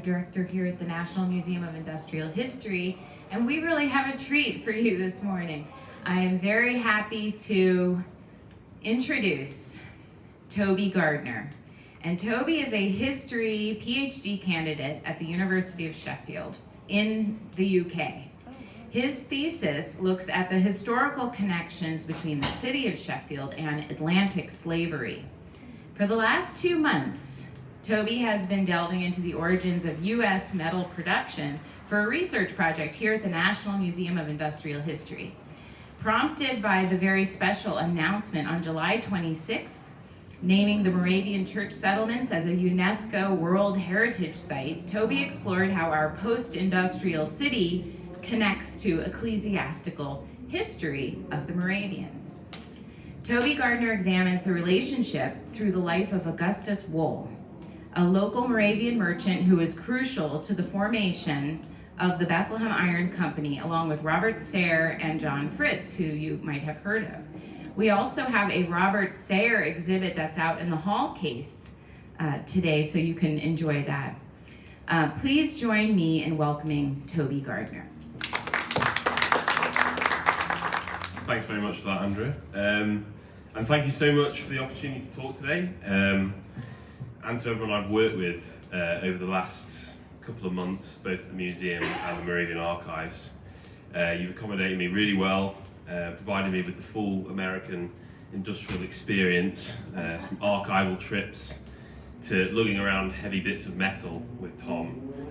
Executive Director here at the National Museum of Industrial History, and we really have a treat for you this morning. I am very happy to introduce Toby Gardner. And Toby is a history PhD candidate at the University of Sheffield in the UK. His thesis looks at the historical connections between the city of Sheffield and Atlantic slavery. For the last 2 months, Toby has been delving into the origins of US metal production for a research project here at the National Museum of Industrial History. Prompted by the very special announcement on July 26th, naming the Moravian church settlements as a UNESCO World Heritage Site, Toby explored how our post-industrial city connects to ecclesiastical history of the Moravians. Toby Gardner examines the relationship through the life of Augustus Wolle, a local Moravian merchant who was crucial to the formation of the Bethlehem Iron Company, along with Robert Sayre and John Fritz, who you might have heard of. We also have a Robert Sayre exhibit that's out in the hall case today, so you can enjoy that. Please join me in welcoming Toby Gardner. Thanks very much for that, Andrea. And thank you so much for the opportunity to talk today. And to everyone I've worked with over the last couple of months, both at the museum and the Moravian archives. You've accommodated me really well, provided me with the full American industrial experience, from archival trips to lugging around heavy bits of metal with Tom,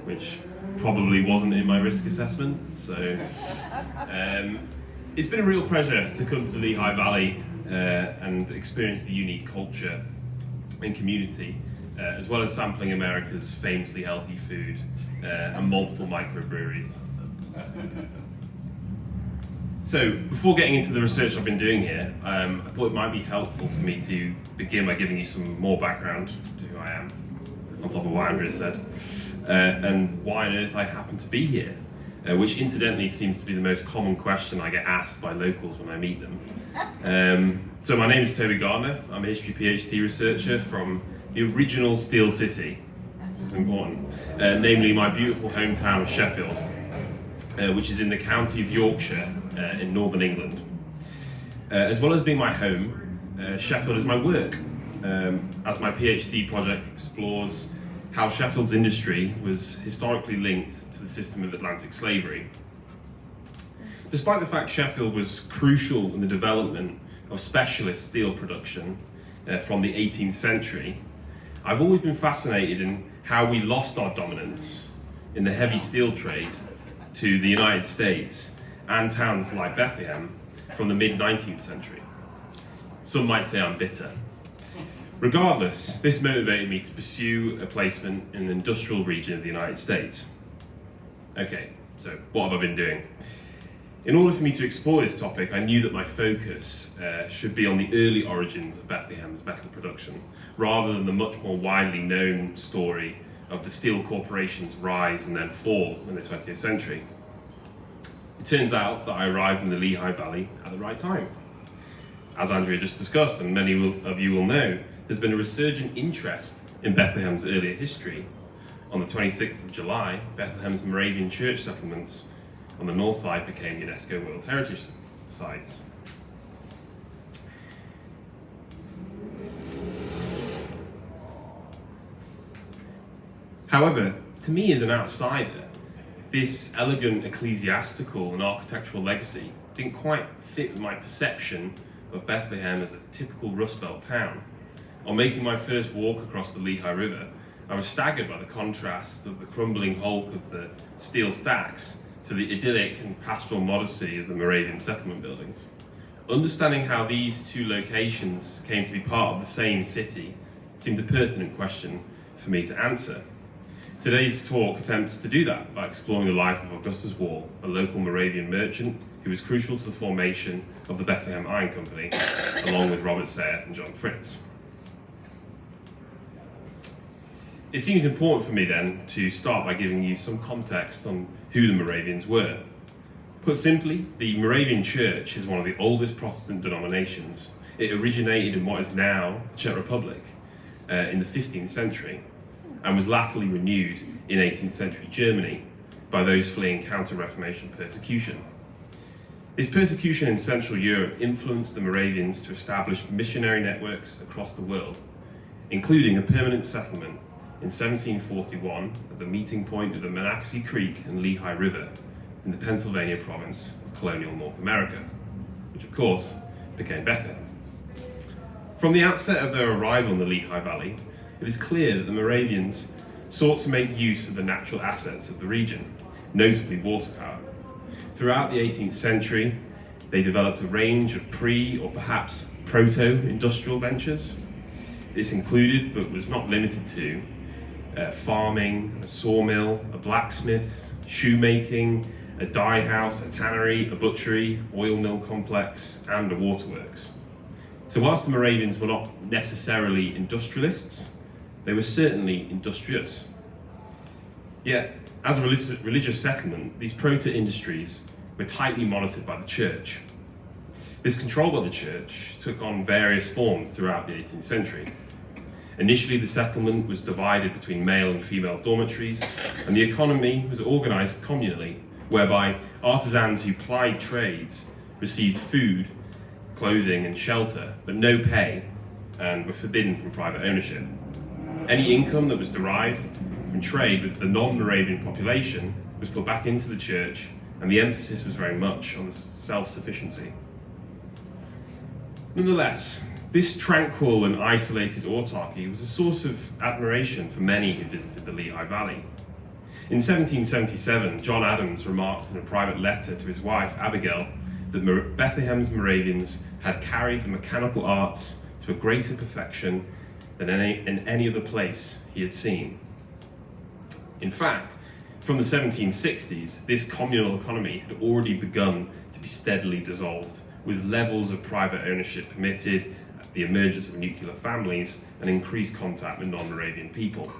which probably wasn't in my risk assessment. So it's been a real pleasure to come to the Lehigh Valley and experience the unique culture and community, as well as sampling America's famously healthy food and multiple microbreweries. So, before getting into the research I've been doing here, I thought it might be helpful for me to begin by giving you some more background to who I am, on top of what Andrea said, and why on earth I happen to be here, which incidentally seems to be the most common question I get asked by locals when I meet them. So my name is Toby Gardner. I'm a history PhD researcher from the original Steel City, this is important, namely my beautiful hometown of Sheffield, which is in the county of Yorkshire in northern England. As well as being my home, Sheffield is my work, as my PhD project explores how Sheffield's industry was historically linked to the system of Atlantic slavery. Despite the fact Sheffield was crucial in the development of specialist steel production from the 18th century, I've always been fascinated in how we lost our dominance in the heavy steel trade to the United States and towns like Bethlehem from the mid-19th century. Some might say I'm bitter. Regardless, this motivated me to pursue a placement in an industrial region of the United States. Okay, so what have I been doing? In order for me to explore this topic, I knew that my focus should be on the early origins of Bethlehem's metal production, rather than the much more widely known story of the steel corporation's rise and then fall in the 20th century. It turns out that I arrived in the Lehigh Valley at the right time. As Andrea just discussed, and many of you will know, there's been a resurgent interest in Bethlehem's earlier history. On the 26th of July, Bethlehem's Moravian church settlements on the north side became UNESCO World Heritage Sites. However, to me as an outsider, this elegant ecclesiastical and architectural legacy didn't quite fit with my perception of Bethlehem as a typical Rust Belt town. On making my first walk across the Lehigh River, I was staggered by the contrast of the crumbling hulk of the steel stacks to the idyllic and pastoral modesty of the Moravian settlement buildings. Understanding how these two locations came to be part of the same city seemed a pertinent question for me to answer. Today's talk attempts to do that by exploring the life of Augustus Wolle, a local Moravian merchant who was crucial to the formation of the Bethlehem Iron Company, along with Robert Sayre and John Fritz. It seems important for me then to start by giving you some context on who the Moravians were. Put simply, the Moravian Church is one of the oldest Protestant denominations. It originated in what is now the Czech Republic in the 15th century. and was latterly renewed in 18th century Germany by those fleeing counter-Reformation persecution. This persecution in Central Europe influenced the Moravians to establish missionary networks across the world, including a permanent settlement in 1741 at the meeting point of the Monocacy Creek and Lehigh River in the Pennsylvania province of colonial North America, which of course became Bethlehem. From the outset of their arrival in the Lehigh Valley, it is clear that the Moravians sought to make use of the natural assets of the region, notably water power. Throughout the 18th century, they developed a range of or perhaps proto-industrial ventures. This included, but was not limited to, farming, a sawmill, a blacksmith's, shoemaking, a dye house, a tannery, a butchery, oil mill complex, and a waterworks. So whilst the Moravians were not necessarily industrialists, they were certainly industrious. Yet, as a religious settlement, these proto-industries were tightly monitored by the church. This control by the church took on various forms throughout the 18th century. Initially, the settlement was divided between male and female dormitories, and the economy was organised communally, whereby artisans who plied trades received food, clothing and shelter, but no pay, and were forbidden from private ownership. Any income that was derived from trade with the non-Moravian population was put back into the church, and the emphasis was very much on self-sufficiency. Nonetheless, this tranquil and isolated autarky was a source of admiration for many who visited the Lehigh Valley. In 1777, John Adams remarked in a private letter to his wife, Abigail, that Bethlehem's Moravians had carried the mechanical arts to a greater perfection than in any other place he had seen. In fact, from the 1760s, this communal economy had already begun to be steadily dissolved, with levels of private ownership permitted, the emergence of nuclear families, and increased contact with non-Moravian people.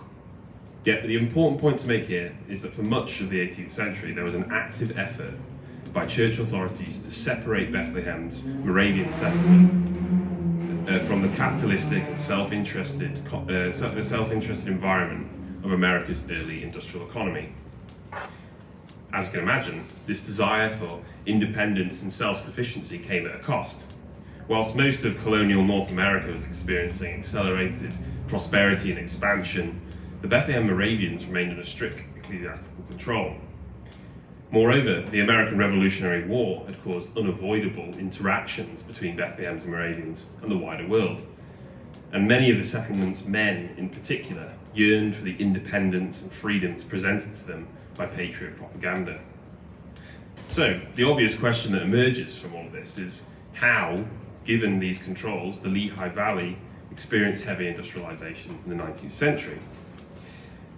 Yet the important point to make here is that for much of the 18th century, there was an active effort by church authorities to separate Bethlehem's Moravian settlement from the capitalistic and self-interested environment of America's early industrial economy. As you can imagine, this desire for independence and self-sufficiency came at a cost. Whilst most of colonial North America was experiencing accelerated prosperity and expansion, the Bethlehem Moravians remained under strict ecclesiastical control. Moreover, the American Revolutionary War had caused unavoidable interactions between Bethlehem's Moravians and the wider world, and many of the settlement's men in particular yearned for the independence and freedoms presented to them by patriot propaganda. So, the obvious question that emerges from all of this is how, given these controls, the Lehigh Valley experienced heavy industrialization in the 19th century.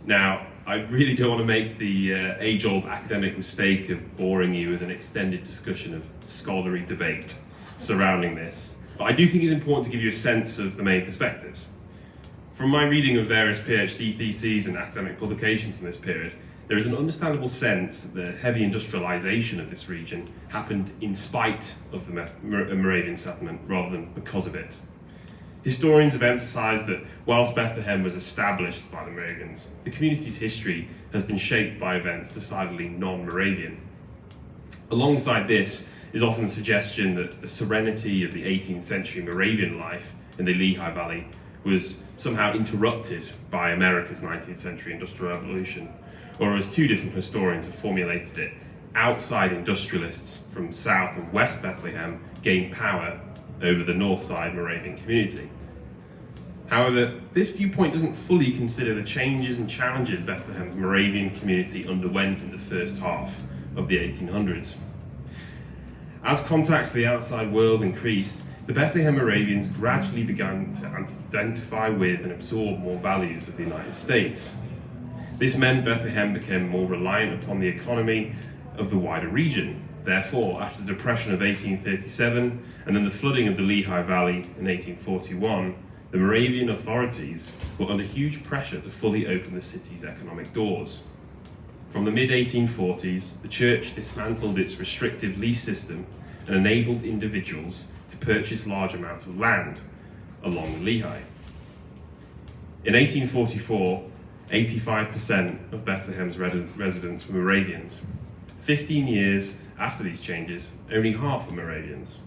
Now, I really don't want to make the age-old academic mistake of boring you with an extended discussion of scholarly debate surrounding this, but I do think it's important to give you a sense of the main perspectives. From my reading of various PhD theses and academic publications in this period, there is an understandable sense that the heavy industrialization of this region happened in spite of the Moravian settlement rather than because of it. Historians have emphasized that whilst Bethlehem was established by the Moravians, the community's history has been shaped by events decidedly non-Moravian. Alongside this is often the suggestion that the serenity of the 18th century Moravian life in the Lehigh Valley was somehow interrupted by America's 19th century Industrial Revolution, or as two different historians have formulated it, outside industrialists from South and West Bethlehem gained power over the north side Moravian community. However, this viewpoint doesn't fully consider the changes and challenges Bethlehem's Moravian community underwent in the first half of the 1800s. As contacts to the outside world increased, the Bethlehem Moravians gradually began to identify with and absorb more values of the United States. This meant Bethlehem became more reliant upon the economy of the wider region. Therefore, after the Depression of 1837 and then the flooding of the Lehigh Valley in 1841, the Moravian authorities were under huge pressure to fully open the city's economic doors. From the mid-1840s, the church dismantled its restrictive lease system and enabled individuals to purchase large amounts of land along the Lehigh. In 1844, 85% of Bethlehem's residents were Moravians. 15 years after these changes, only half were Moravians.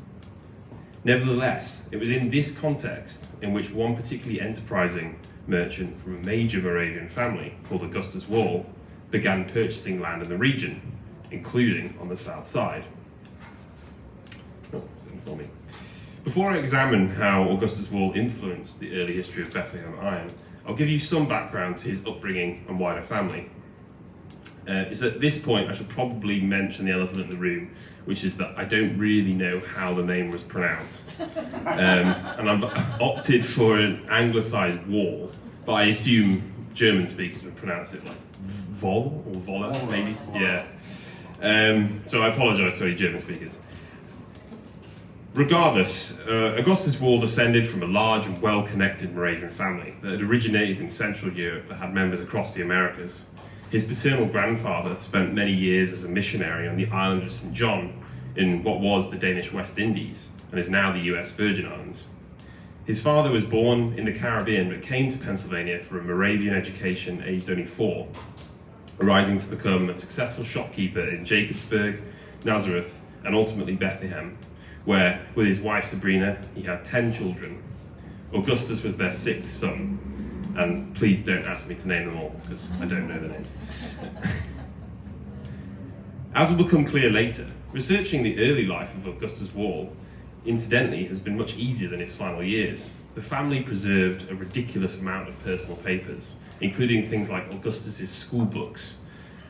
Nevertheless, it was in this context in which one particularly enterprising merchant from a major Moravian family called Augustus Wolle began purchasing land in the region, including on the south side. For me. Before I examine how Augustus Wolle influenced the early history of Bethlehem iron, I'll give you some background to his upbringing and wider family. It's at this point I should probably mention the elephant in the room, which is that I don't really know how the name was pronounced. And I've opted for an anglicised Wall, but I assume German speakers would pronounce it like Vol or Voller, maybe? Yeah. So I apologise to any German speakers. Regardless, Augustus Wolle descended from a large and well-connected Moravian family that had originated in Central Europe but had members across the Americas. His paternal grandfather spent many years as a missionary on the island of St. John in what was the Danish West Indies and is now the US Virgin Islands. His father was born in the Caribbean but came to Pennsylvania for a Moravian education aged only 4, arising to become a successful shopkeeper in Jacobsburg, Nazareth, and ultimately Bethlehem, where, with his wife Sabrina, he had 10 children. Augustus was their 6th son, and please don't ask me to name them all, because I don't know the names. As will become clear later, researching the early life of Augustus Wolle, incidentally, has been much easier than his final years. The family preserved a ridiculous amount of personal papers, including things like Augustus's school books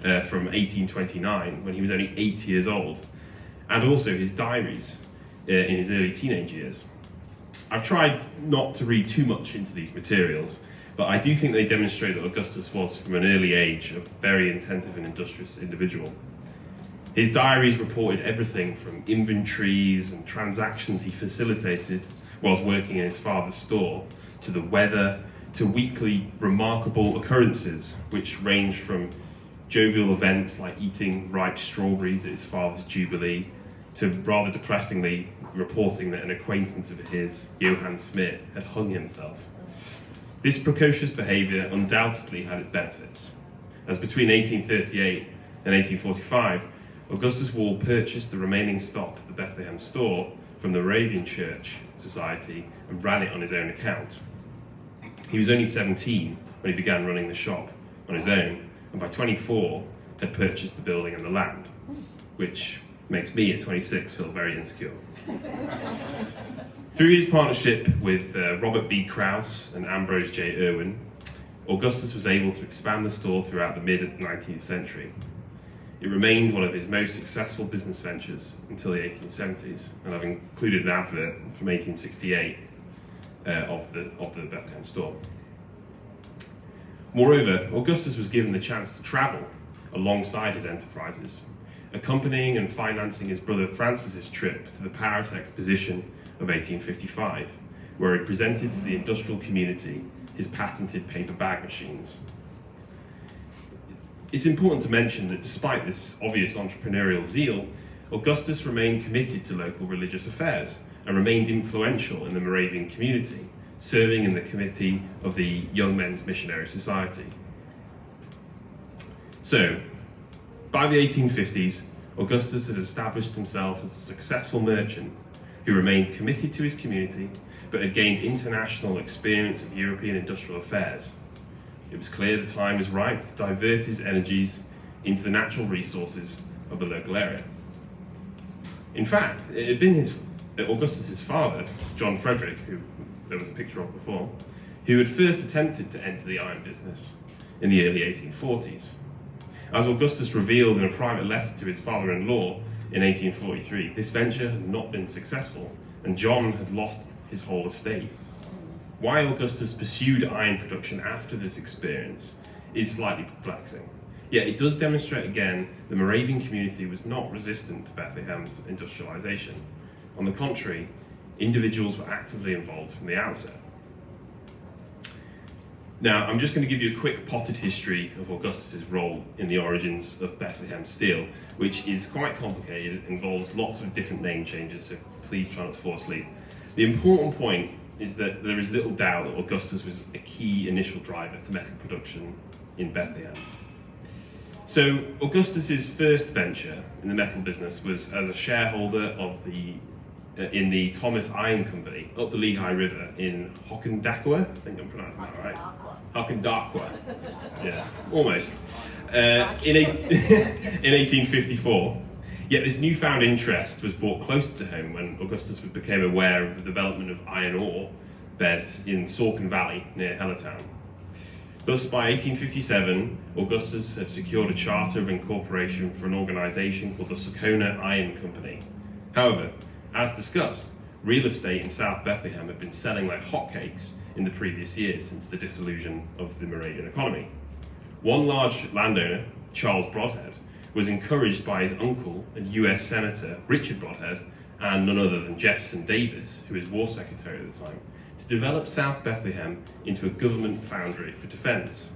from 1829, when he was only 8 years old, and also his diaries in his early teenage years. I've tried not to read too much into these materials, but I do think they demonstrate that Augustus was, from an early age, a very attentive and industrious individual. His diaries reported everything from inventories and transactions he facilitated whilst working in his father's store, to the weather, to weekly remarkable occurrences, which ranged from jovial events like eating ripe strawberries at his father's jubilee, to rather depressingly reporting that an acquaintance of his, Johann Smith, had hung himself. This precocious behaviour undoubtedly had its benefits, as between 1838 and 1845, Augustus Wolle purchased the remaining stock of the Bethlehem store from the Moravian Church Society and ran it on his own account. He was only 17 when he began running the shop on his own, and by 24 had purchased the building and the land, which makes me at 26 feel very insecure. Through his partnership with Robert B. Krause and Ambrose J. Irwin, Augustus was able to expand the store throughout the mid-19th century. It remained one of his most successful business ventures until the 1870s, and I've included an advert from 1868 of the Bethlehem store. Moreover, Augustus was given the chance to travel alongside his enterprises, accompanying and financing his brother Francis's trip to the Paris Exposition of 1855, where he presented to the industrial community his patented paper bag machines. It's important to mention that despite this obvious entrepreneurial zeal, Augustus remained committed to local religious affairs and remained influential in the Moravian community, serving in the committee of the Young Men's Missionary Society. So, by the 1850s, Augustus had established himself as a successful merchant who remained committed to his community, but had gained international experience of European industrial affairs. It was clear the time was right to divert his energies into the natural resources of the local area. In fact, it had been Augustus's father, John Frederick, who there was a picture of before, who had first attempted to enter the iron business in the early 1840s. As Augustus revealed in a private letter to his father-in-law in 1843, this venture had not been successful, and John had lost his whole estate. Why Augustus pursued iron production after this experience is slightly perplexing. Yet it does demonstrate again the Moravian community was not resistant to Bethlehem's industrialization. On the contrary, individuals were actively involved from the outset. Now, I'm just going to give you a quick potted history of Augustus's role in the origins of Bethlehem steel, which is quite complicated, involves lots of different name changes, so please try not to fall asleep. The important point is that there is little doubt that Augustus was a key initial driver to metal production in Bethlehem. So Augustus's first venture in the metal business was as a shareholder of in the Thomas Iron Company up the Lehigh River in Hockendakwa. I think I'm pronouncing that right. Hockendakwa. Yeah, almost. In 1854. Yet this newfound interest was brought closer to home when Augustus became aware of the development of iron ore beds in Saucon Valley near Hellertown. Thus, by 1857, Augustus had secured a charter of incorporation for an organisation called the Saucona Iron Company. However, as discussed, real estate in South Bethlehem had been selling like hotcakes in the previous years since the dissolution of the Moravian economy. One large landowner, Charles Brodhead, was encouraged by his uncle and US Senator Richard Brodhead, and none other than Jefferson Davis, who was War Secretary at the time, to develop South Bethlehem into a government foundry for defence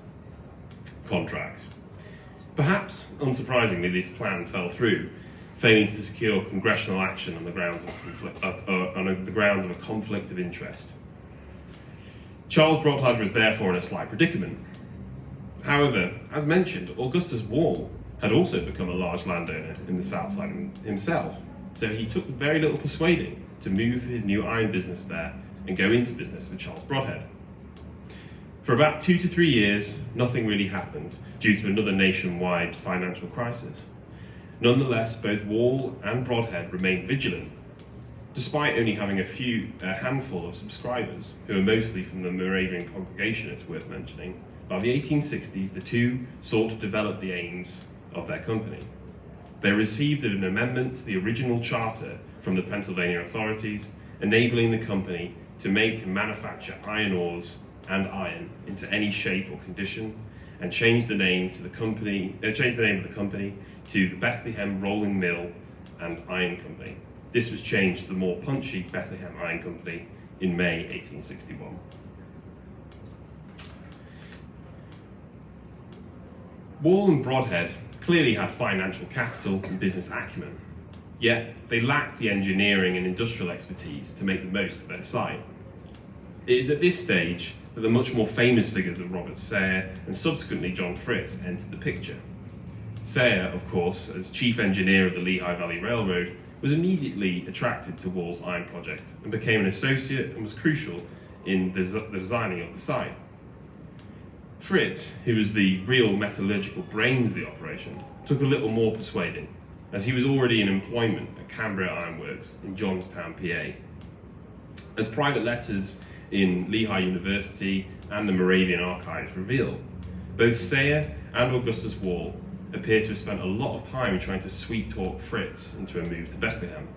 contracts. Perhaps, unsurprisingly, this plan fell through, failing to secure congressional action on the grounds of a conflict of interest. Charles Brodhead was therefore in a slight predicament. However, as mentioned, Augustus Wolle had also become a large landowner in the south side himself, so he took very little persuading to move his new iron business there and go into business with Charles Brodhead. For about 2 to 3 years, nothing really happened due to another nationwide financial crisis. Nonetheless, both Wolle and Brodhead remained vigilant, despite only having a handful of subscribers, who were mostly from the Moravian congregation, it's worth mentioning. By the 1860s, the two sought to develop the aims of their company. They received an amendment to the original charter from the Pennsylvania authorities, enabling the company to make and manufacture iron ores and iron into any shape or condition, and changed the name of the company to the Bethlehem Rolling Mill and Iron Company. This was changed to the more punchy Bethlehem Iron Company in May 1861. Wolle and Brodhead clearly had financial capital and business acumen, yet they lacked the engineering and industrial expertise to make the most of their site. It is at this stage that the much more famous figures of Robert Sayer and subsequently John Fritz entered the picture. Sayer, of course, as chief engineer of the Lehigh Valley Railroad, was immediately attracted to Wolle's iron project and became an associate and was crucial in the designing of the site. Fritz, who was the real metallurgical brains of the operation, took a little more persuading, as he was already in employment at Cambria Ironworks in Johnstown, PA. As private letters in Lehigh University and the Moravian archives reveal, both Sayer and Augustus Wolle appear to have spent a lot of time trying to sweet-talk Fritz into a move to Bethlehem.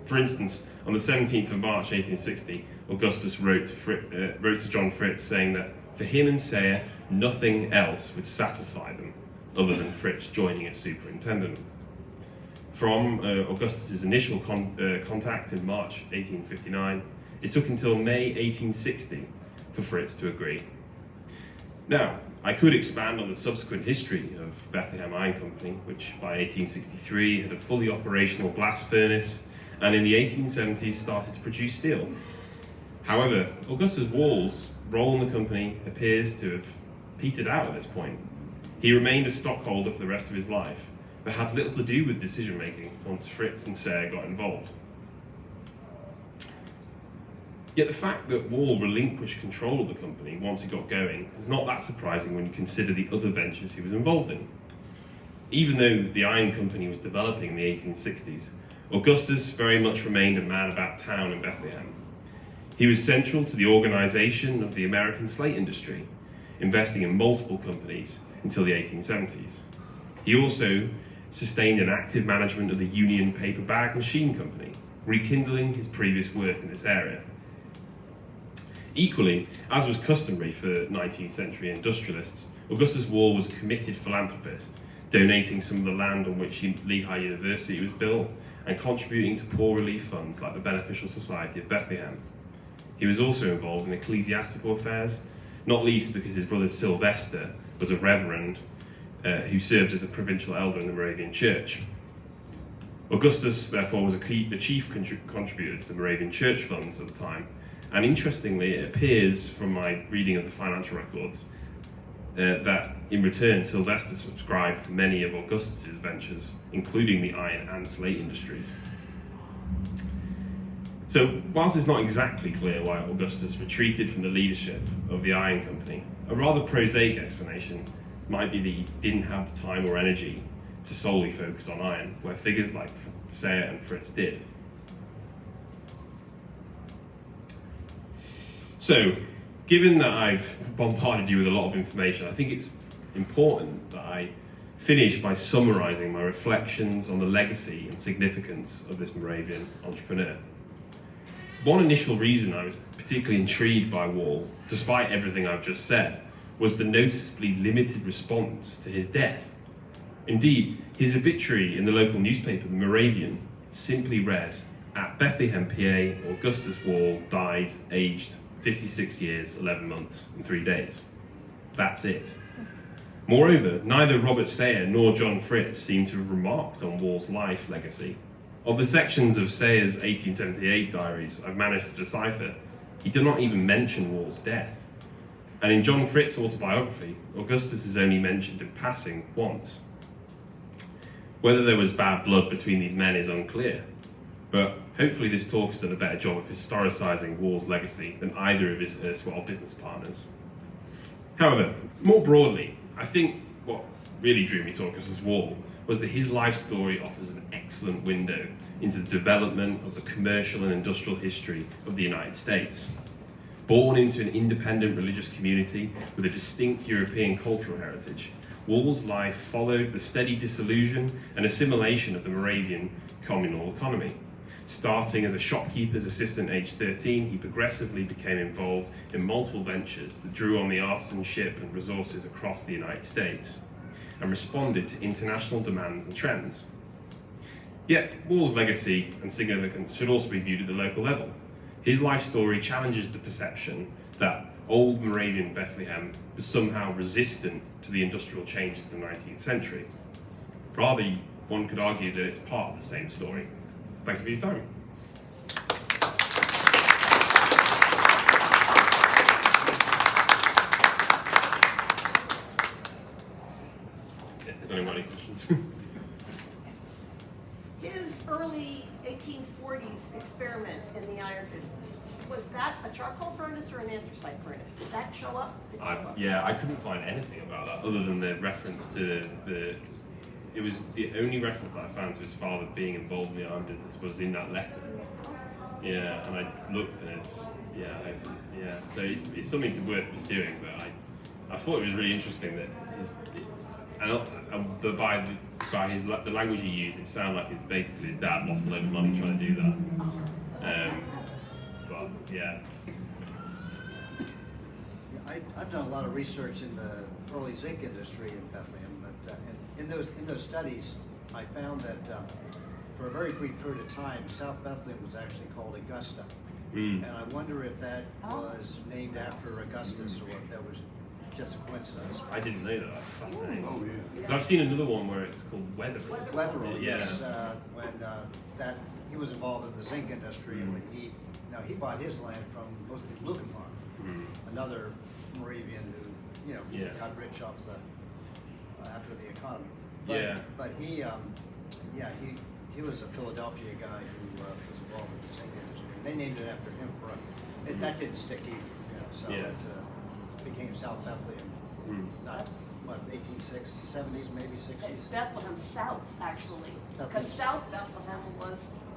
For instance, on the 17th of March 1860, Augustus wrote to John Fritz saying that for him and Sayer, nothing else would satisfy them other than Fritz joining as superintendent. From Augustus's initial contact in March 1859, it took until May 1860 for Fritz to agree. Now, I could expand on the subsequent history of Bethlehem Iron Company, which by 1863 had a fully operational blast furnace and in the 1870s started to produce steel. However, Augustus Wolle's role in the company appears to have petered out at this point. He remained a stockholder for the rest of his life, but had little to do with decision making once Fritz and Sayer got involved. Yet the fact that Wolle relinquished control of the company once he got going is not that surprising when you consider the other ventures he was involved in. Even though the iron company was developing in the 1860s, Augustus very much remained a man about town in Bethlehem. He was central to the organisation of the American slate industry, investing in multiple companies until the 1870s. He also sustained an active management of the Union Paper Bag Machine Company, rekindling his previous work in this area. Equally, as was customary for 19th century industrialists, Augustus Wolle was a committed philanthropist, donating some of the land on which Lehigh University was built and contributing to poor relief funds like the Beneficial Society of Bethlehem. He was also involved in ecclesiastical affairs, not least because his brother Sylvester was a reverend who served as a provincial elder in the Moravian Church. Augustus, therefore, was a chief contributor to the Moravian Church funds at the time, and interestingly, it appears from my reading of the financial records, that in return Sylvester subscribed to many of Augustus's ventures, including the iron and slate industries. So whilst it's not exactly clear why Augustus retreated from the leadership of the iron company, a rather prosaic explanation might be that he didn't have the time or energy to solely focus on iron, where figures like Sayre and Fritz did. So, given that I've bombarded you with a lot of information, I think it's important that I finish by summarising my reflections on the legacy and significance of this Moravian entrepreneur. One initial reason I was particularly intrigued by Wolle, despite everything I've just said, was the noticeably limited response to his death. Indeed, his obituary in the local newspaper, the Moravian, simply read, "At Bethlehem, PA, Augustus Wolle died aged 56 years, 11 months, and 3 days. That's it. Moreover, neither Robert Sayre nor John Fritz seem to have remarked on Wolle's life legacy. Of the sections of Sayre's 1878 diaries I've managed to decipher, he did not even mention Wolle's death. And in John Fritz's autobiography, Augustus is only mentioned in passing once. Whether there was bad blood between these men is unclear, but hopefully this talk has done a better job of historicising Wolle's legacy than either of his erstwhile business partners. However, more broadly, I think what really drew me to Augustus Wolle was that his life story offers an excellent window into the development of the commercial and industrial history of the United States. Born into an independent religious community with a distinct European cultural heritage, Wolle's life followed the steady dissolution and assimilation of the Moravian communal economy. Starting as a shopkeeper's assistant aged 13, he progressively became involved in multiple ventures that drew on the artisanship and resources across the United States and responded to international demands and trends. Yet, Wolle's legacy and significance should also be viewed at the local level. His life story challenges the perception that old Moravian Bethlehem was somehow resistant to the industrial changes of the 19th century. Rather, one could argue that it's part of the same story. Thank you for your time. Has anyone got any questions? His early 1840s experiment in the iron business, was that a charcoal furnace or an anthracite furnace? Did that show up? I couldn't find anything about that other than the reference to it was the only reference that I found to his father being involved in the iron business was in that letter. Yeah, and I looked and it just, so it's something worth pursuing, but I thought it was really interesting that but by the language he used, it sounded like basically his dad lost a load of money trying to do that. But yeah. I've done a lot of research in the early zinc industry in Bethlehem, but in those studies, I found that for a very brief period of time, South Bethlehem was actually called Augusta, and I wonder if that was named after Augustus or if that was just a coincidence. I didn't know that. That's fascinating. Oh, yeah. Because I've seen another one where it's called Wetherell. Wetherell, yeah. Yes, when that he was involved in the zinc industry, and when he bought his land from mostly Lukenfarm, another Moravian who got rich off after the economy. But he was a Philadelphia guy who was involved in the zinc industry. And they named it after him that didn't stick either. So it became South Bethlehem. Not what, 1870s, maybe 60s. Bethlehem South, actually, because South Bethlehem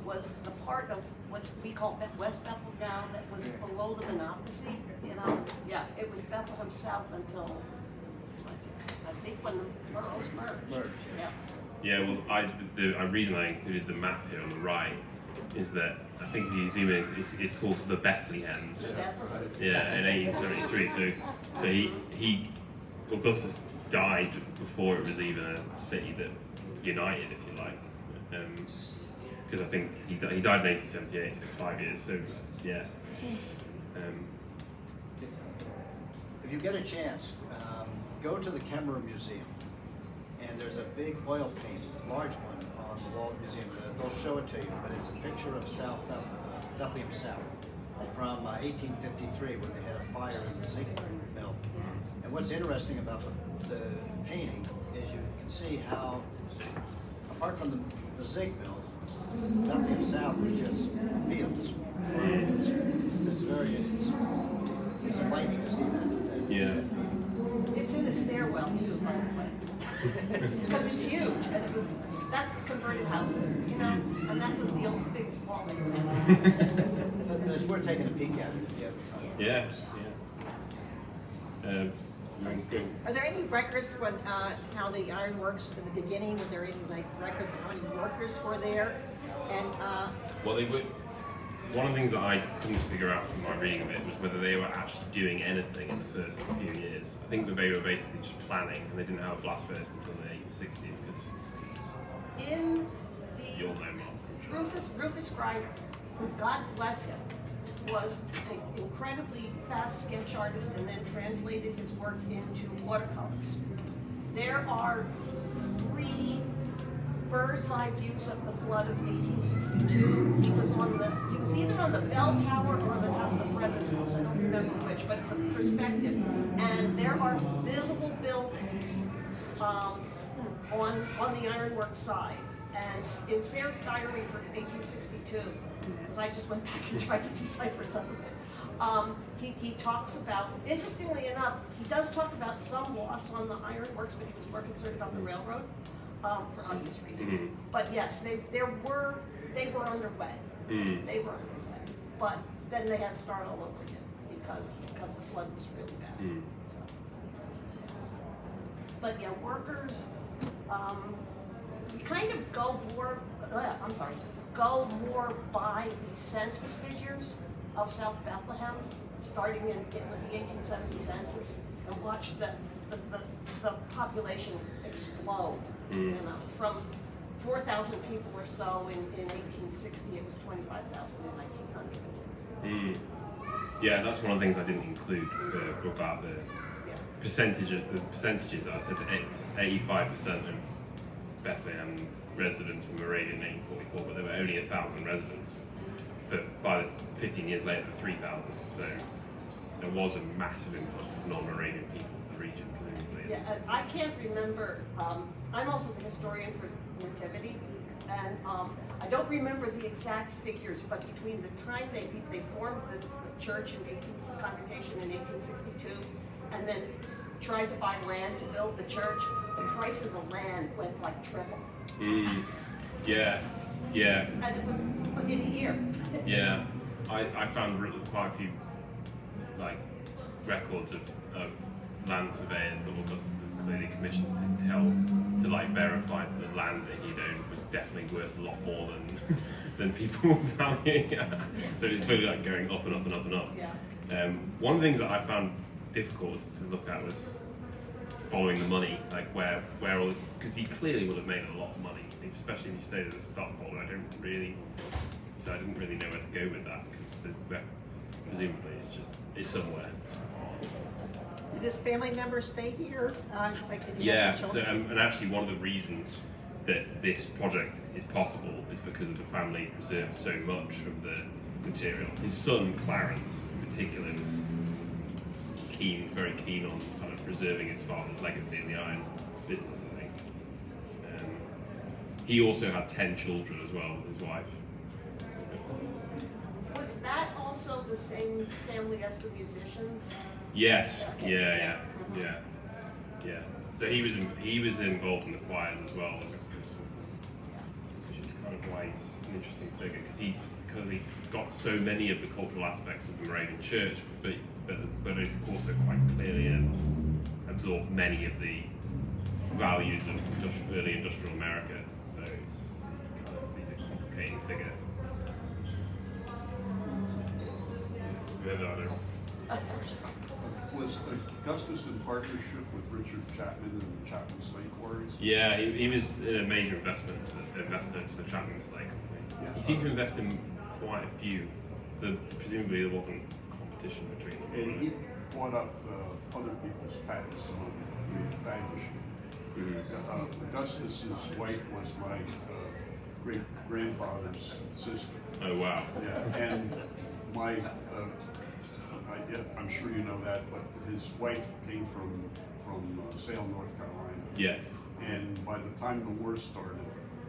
was the part of what we call West Bethlehem now that was below the monopoly. Yeah, it was Bethlehem South until I think when the boroughs merged. Yeah, well, the reason I included the map here on the right is that I think if you zoom in, it's called the Bethlehems. Yeah, in 1873. So Augustus died before it was even a city that united, if you like. Because I think he died in 1878, so it's 5 years. So yeah. If you get a chance, go to the Kemmerer Museum, and there's a big oil painting, a large one, on the wall of the museum. They'll show it to you, but it's a picture of Bethlehem South. from 1853 when they had a fire in the zinc mill. And what's interesting about the painting is you can see how, apart from the zinc mill, Bethlehem South was just fields. It's enlightening to see that. Yeah. It's in a stairwell too, by the way. Because it's huge, and that's converted houses, you know, and that was the old biggest wall. But it's worth taking a peek at it if you have the time. Yeah. Are there any records when how the ironworks in the beginning? Were there any like records of how many workers were there? And Well, they were. One of the things that I couldn't figure out from my reading of it was whether they were actually doing anything in the first few years. I think that they were basically just planning, and they didn't have a blast furnace until the 1860s. Because In you'll know more. Rufus Gardner, who, God bless him, was an incredibly fast sketch artist and then translated his work into watercolors. There are 3 bird's eye views of the flood of 1862. He was either on the bell tower or on the top of the Bretton's house. I don't remember which, but it's a perspective. And there are visible buildings on the ironworks side. And in Sayre's diary for 1862, because I just went back and tried to decipher some of it, he talks about, interestingly enough, he does talk about some loss on the ironworks, but he was more concerned about the railroad for obvious reasons. But yes, they were underway. They were underway. But then they had to start all over again because the flood was really bad. So. But yeah, workers kind of go more by the census figures of South Bethlehem, starting with the 1870 census, and watch the population explode. You know, from 4,000 people or so in 1860, it was 25,000 in 1900. Yeah, that's one of the things I didn't include about the percentages. I said 85% of Bethlehem residents were Moravian in 1844, but there were only 1,000 residents. But by 15 years later, there were 3,000. So there was a massive influx of non-Moravian people to the region, presumably. Yeah, I can't remember. I'm also the historian for Nativity, and I don't remember the exact figures, but between the time they formed the church congregation in 1862, and then tried to buy land to build the church, the price of the land went like triple. Yeah. And it was in a year. Yeah, I found quite a few records of land surveyors that Augustus has clearly commissioned to verify that the land that he'd owned was definitely worth a lot more than people were valuing. So it's clearly going up and up and up and up. Yeah. One of the things that I found difficult to look at was following the money, where all, because he clearly would have made a lot of money, especially if he stayed as a stockholder. I didn't really know where to go with that, because presumably it's somewhere. did his family members stay here? Yeah, and actually one of the reasons that this project is possible is because of the family preserved so much of the material. His son Clarence, in particular, was very keen on kind of preserving his father's legacy in the iron business, I think. He also had 10 children as well with his wife. Was that also the same family as the musicians? Yes. Yeah. So he was involved in the choirs as well, Augustus, which is kind of why he's an interesting figure, because he's got so many of the cultural aspects of the Moravian Church, but he's also quite clearly absorbed many of the values of early industrial America. So he's a complicating figure. Was Augustus in partnership with Richard Chapman and the Chapman Slate Quarries? Yeah, he was a major investor to the Chapman Slate Company. Yeah. He seemed to invest in quite a few, so presumably there wasn't competition between them. And he bought up other people's patents on the vanishing. Augustus's wife was my great grandfather's sister. Oh wow. Yeah, and I'm sure you know that, but his wife came from Salem, North Carolina. Yeah. And by the time the war started,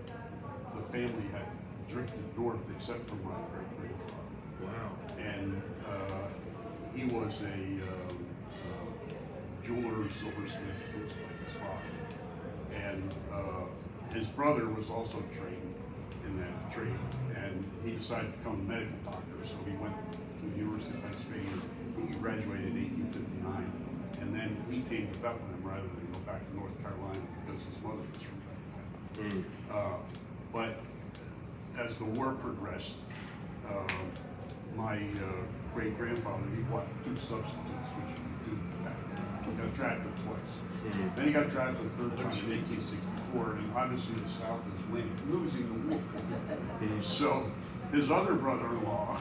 the family had drifted north, except for my great-grandfather. Wow. And he was a jeweler, silversmith, looks like his father. And his brother was also trained in that trade, and he decided to become a medical doctor, so he went to the University of Pennsylvania. He graduated in 1859, and then he came to Bethlehem rather than go back to North Carolina because his mother was from Bethlehem. But as the war progressed, my great-grandfather, he bought 2 substitutes, which you do back then. He got drafted twice. Then he got drafted a third time in 1864, and obviously the South is winning, losing the war. So his other brother-in-law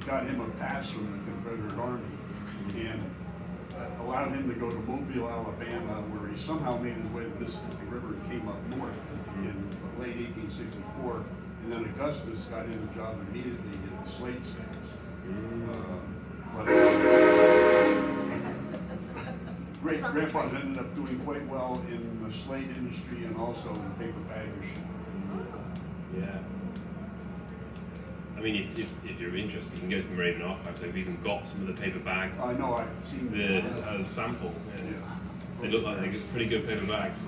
got him a pass from the Confederate Army and allowed him to go to Mobile, Alabama, where he somehow made his way to the Mississippi River and came up north in late 1864. And then Augustus got him a job immediately in the slate sales. Great-grandfather ended up doing quite well in the slate industry and also in paper bag machinery. Yeah. I mean, if you're interested, you can go to the Moravian archives. They've even got some of the paper bags. I know, I've seen as sample. Yeah. They look like they're pretty good paper bags.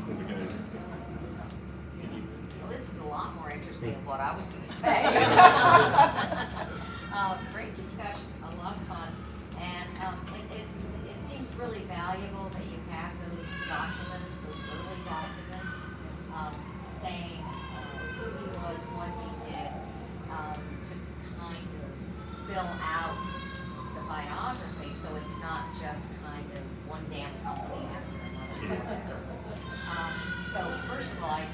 Well, this is a lot more interesting than what I was going to say. Great discussion, a lot of fun, and it seems really valuable that you have those documents, those early documents, saying who he was, what he did, to kind of fill out the biography, so it's not just kind of one damn company after another. So first of all, it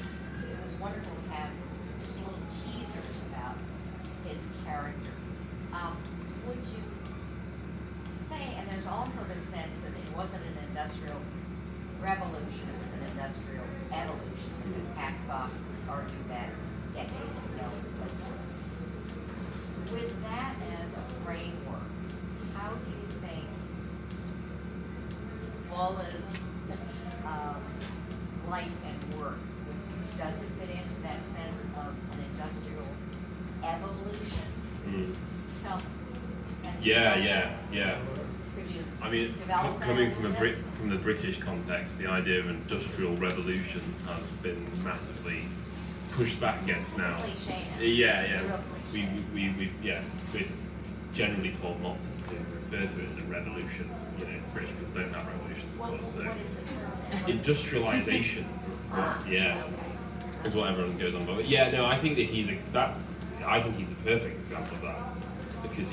was wonderful to have just little teasers about his character. Would you say, and there's also the sense that it wasn't an industrial revolution, it was an industrial evolution, and Pascoff argued that decades ago and so forth. With that as a framework, how do you think Wolle's life and work, does it fit into that sense of an industrial evolution? Yeah. Could you I mean, develop coming that from from the British context, the idea of industrial revolution has been massively pushed back against now. It's a cliche now. Yeah. It's a real cliche. We're generally told not to refer to it as a revolution. You know, British people don't have revolutions, of course. So What is the term? industrialization is the word. Yeah. Okay. Is what everyone goes on about. But yeah, no, I think that I think he's a perfect example of that because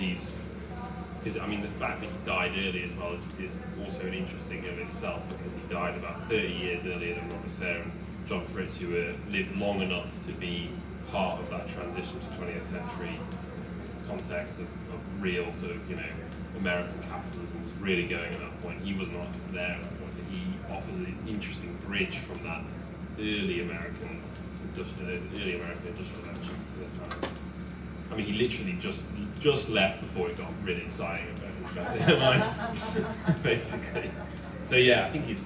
I mean the fact that he died early as well is also an interesting in itself because he died about 30 years earlier than Robert Sayre and John Fritz, who lived long enough to be part of that transition to 20th century context of real sort of, you know, American capitalism was really going at that point. He was not there at that point, but he offers an interesting bridge from that early American industrial actions to the kind of, I mean, he literally just left before it got really exciting about Bethlehem, basically. So yeah, I think he's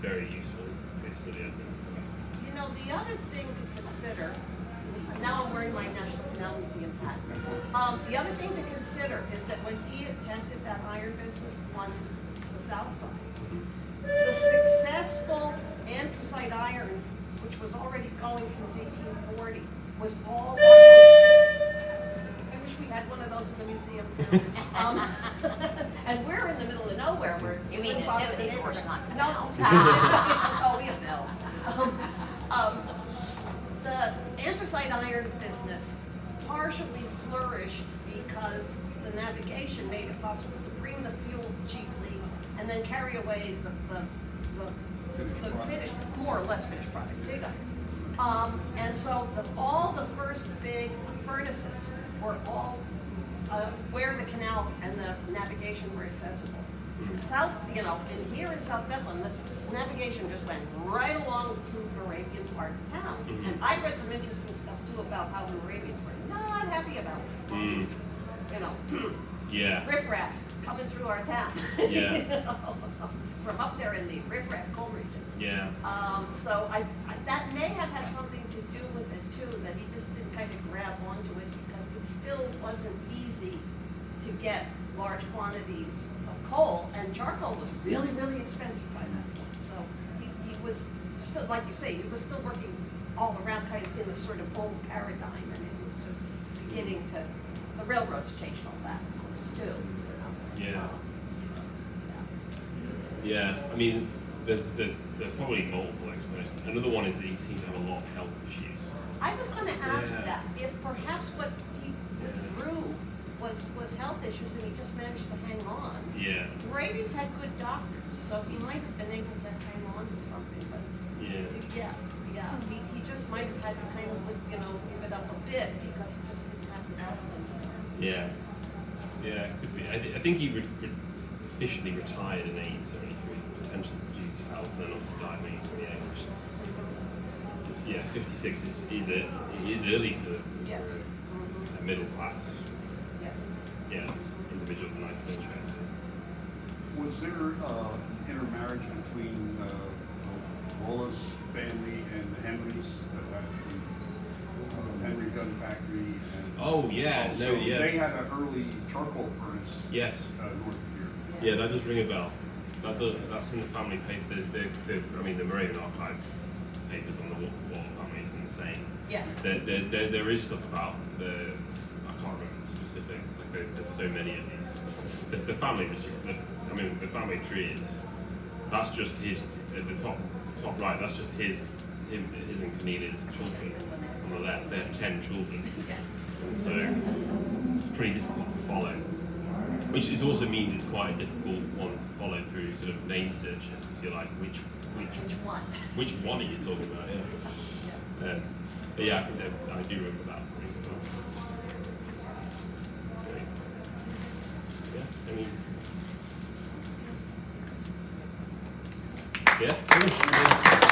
very useful case study, I think, for that. You know, the other thing to consider, now I'm wearing my National Canal Museum hat. The other thing to consider is that when he attempted that iron business on the south side, the successful anthracite iron, which was already going since 1840, was all I wish we had one of those in the museum too. And we're in the middle of nowhere. You mean nativity, of course, not canal. No. Oh, we have bells. The anthracite iron business partially flourished because the navigation made it possible to bring the fuel cheaply and then carry away the finished, more or less finished product, pig iron. And so all the first big furnaces were all where the canal and the navigation were accessible. South, you know, here in South Bethlehem, the navigation just went right along through the Moravian part of town. And I read some interesting stuff too about how the Moravians were not happy about it. all these, you know, Yeah. riffraff coming through our town. Yeah. You know, from up there in the riffraff coal regions. Yeah. So I that may have had something to do with it too, that he just didn't kind of grab onto it because it still wasn't easy to get large quantities of coal, and charcoal was really, really expensive by that point. So he was still, like you say, he was still working all around kind of in this sort of old paradigm, and it was just beginning to, the railroads changed all that, of course, too. You know? Yeah. So, Yeah. I mean, there's probably multiple explanations. Another one is that he seems to have a lot of health issues. I was going to ask Yeah. that, if perhaps what he withdrew was health issues and he just managed to hang on. Yeah. Moravians had good doctors, so he might have been able to hang on to something, but Yeah. he just might have had to kind of, you know, give it up a bit because he just didn't have the health anymore. Yeah. Yeah. Could be. I think he officially retired in 1873, potentially due to health, and then also died in 1878. Which, yeah, 56 is early for Yes. a middle class. Yes. Individual of the 19th century. I think. Was there intermarriage between the Wolle's family and the Henrys, the Henry Gun Factory? And Oh yeah, so no, yeah. They had an early charcoal furnace. Yes. North of here. Yeah, that does ring a bell. That's in the family paper. The Moravian archive papers on the Wolle family is insane. Yeah. There is stuff about the. I can't remember the specifics. Like there's so many of these. The family was just. The family tree is. That's just his. At the top right. That's just his and Cornelia's children. On the left, they have 10 children. And so it's pretty difficult to follow. Which also means it's quite a difficult one to follow through sort of name searches because you're like, which one? Which one are you talking about? Yeah. But yeah, I think I do remember that. Great. Yeah. I mean. Yeah.